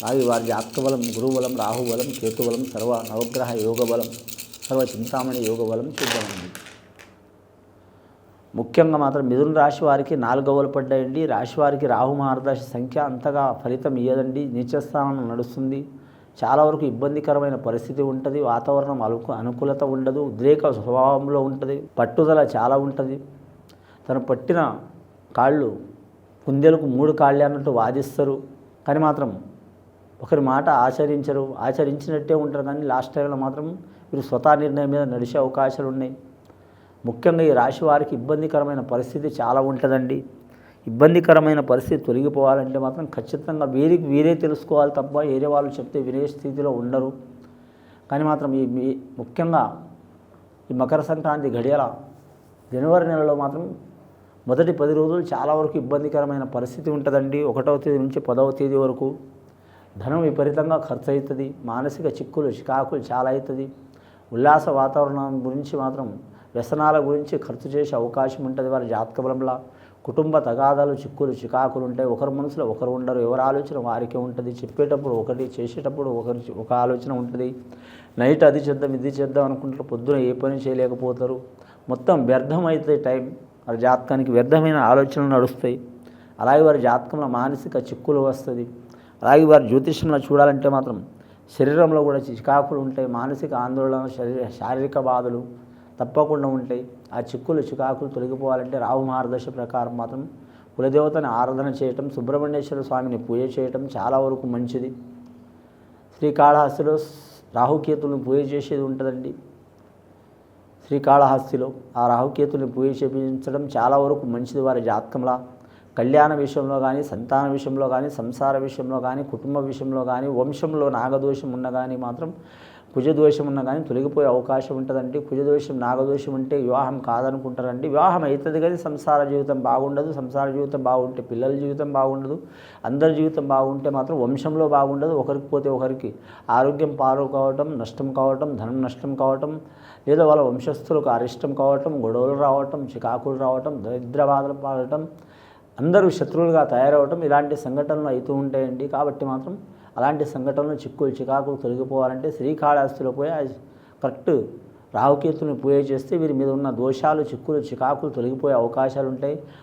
వారి జాతక బలం, గురుబలం, రాహుబలం, కేతుబలం, సర్వ నవగ్రహ యోగ బలం, సర్వ చింతామణి యోగ బలం చూద్దామండి. ముఖ్యంగా మాత్రం మిథున రాశి వారికి 4 గవ్వలు పడ్డాయండి. రాశి వారికి రాహు మహర్దశ సంఖ్య అంతగా ఫలితం ఇయ్యదండి. నీచస్థానం నడుస్తుంది. చాలా వరకు ఇబ్బందికరమైన పరిస్థితి ఉంటుంది. వాతావరణం అనుకూలత ఉండదు. ఉద్రేక స్వభావంలో ఉంటుంది. పట్టుదల చాలా ఉంటుంది. తను పట్టిన కాళ్ళు కుందేలకు 3 కాళ్ళే అన్నట్టు వాదిస్తారు. కానీ మాత్రం ఒకరి మాట ఆచరించరు. ఆచరించినట్టే ఉంటారు. కానీ లాస్ట్ టైంలో మాత్రం వీరు స్వతహా నిర్ణయం మీద నడిచే అవకాశాలు ఉన్నాయి. ముఖ్యంగా ఈ రాశి వారికి ఇబ్బందికరమైన పరిస్థితి చాలా ఉంటుందండి. ఇబ్బందికరమైన పరిస్థితి తొలగిపోవాలంటే మాత్రం ఖచ్చితంగా వీరికి వీరే తెలుసుకోవాలి తప్ప వేరే వాళ్ళు చెప్తే వినే స్థితిలో ఉండరు. కానీ మాత్రం ముఖ్యంగా ఈ మకర సంక్రాంతి గడియల జనవరి నెలలో మాత్రం మొదటి 10 రోజులు చాలా వరకు ఇబ్బందికరమైన పరిస్థితి ఉంటుందండి. 1వ తేదీ నుంచి 10వ తేదీ వరకు ధనం విపరీతంగా ఖర్చు అవుతుంది. మానసిక చికాకులు చాలా అవుతుంది. ఉల్లాస వాతావరణం గురించి మాత్రం వ్యసనాల గురించి ఖర్చు చేసే అవకాశం ఉంటుంది. వారి జాతక బలంలా కుటుంబ తగాదాలు, చికాకులు ఉంటాయి. ఒకరి మనసులో ఒకరు ఉండరు. ఎవరి ఆలోచన వారికే ఉంటుంది. చెప్పేటప్పుడు ఒకటి, చేసేటప్పుడు ఒక ఆలోచన ఉంటుంది. నైట్ అది చేద్దాం ఇది చేద్దాం అనుకుంటారు. పొద్దున ఏ పని చేయలేకపోతారు. మొత్తం వ్యర్థమైతే టైం. వారి జాతకానికి వ్యర్థమైన ఆలోచనలు నడుస్తాయి. అలాగే వారి జాతకంలో మానసిక చిక్కులు వస్తుంది. అలాగే వారి జ్యోతిష్యంలో చూడాలంటే మాత్రం శరీరంలో కూడా చికాకులు ఉంటాయి. మానసిక ఆందోళన, శారీరక బాధలు తప్పకుండా ఉంటాయి. ఆ చికాకులు తొలగిపోవాలంటే రాహు మహర్దశ ప్రకారం మాత్రం కులదేవతని ఆరాధన చేయటం, సుబ్రహ్మణ్యేశ్వర స్వామిని పూజ చేయటం చాలా వరకు మంచిది. శ్రీకాళహస్తిలో రాహుకేతులను పూజ చేసేది ఉంటుందండి. శ్రీకాళహస్తిలో ఆ రాహుకేతుల్ని పూజ చేయించడం చాలా వరకు మంచిది. వారి జాతకంలో కళ్యాణ విషయంలో కానీ, సంతాన విషయంలో కానీ, సంసార విషయంలో కానీ, కుటుంబ విషయంలో కానీ, వంశంలో నాగదోషం ఉన్న కానీ మాత్రం కుజదోషం ఉన్నా కానీ తొలగిపోయే అవకాశం ఉంటుందండి. కుజదోషం, నాగదోషం ఉంటే వివాహం కాదనుకుంటారండి. వివాహం అవుతుంది కానీ సంసార జీవితం బాగుండదు. సంసార జీవితం బాగుంటే పిల్లల జీవితం బాగుండదు. అందరి జీవితం బాగుంటే మాత్రం వంశంలో బాగుండదు. ఒకరికి పోతే ఒకరికి ఆరోగ్యం పాలు కావటం, నష్టం కావటం, ధనం నష్టం కావటం, లేదా వాళ్ళ వంశస్థులకు అరిష్టం కావటం, గొడవలు రావటం, చికాకులు రావటం, దరిద్ర బాధలు పాడటం, అందరూ శత్రువులుగా తయారవటం, ఇలాంటి సంఘటనలు అవుతూ ఉంటాయండి. కాబట్టి మాత్రం అలాంటి సంఘటనలు, చికాకులు తొలగిపోవాలంటే శ్రీకాళహస్తిలో పోయి కరెక్ట్ రాహుకేతుని పూజ చేస్తే వీరి మీద ఉన్న దోషాలు, చికాకులు తొలగిపోయే అవకాశాలు ఉంటాయి.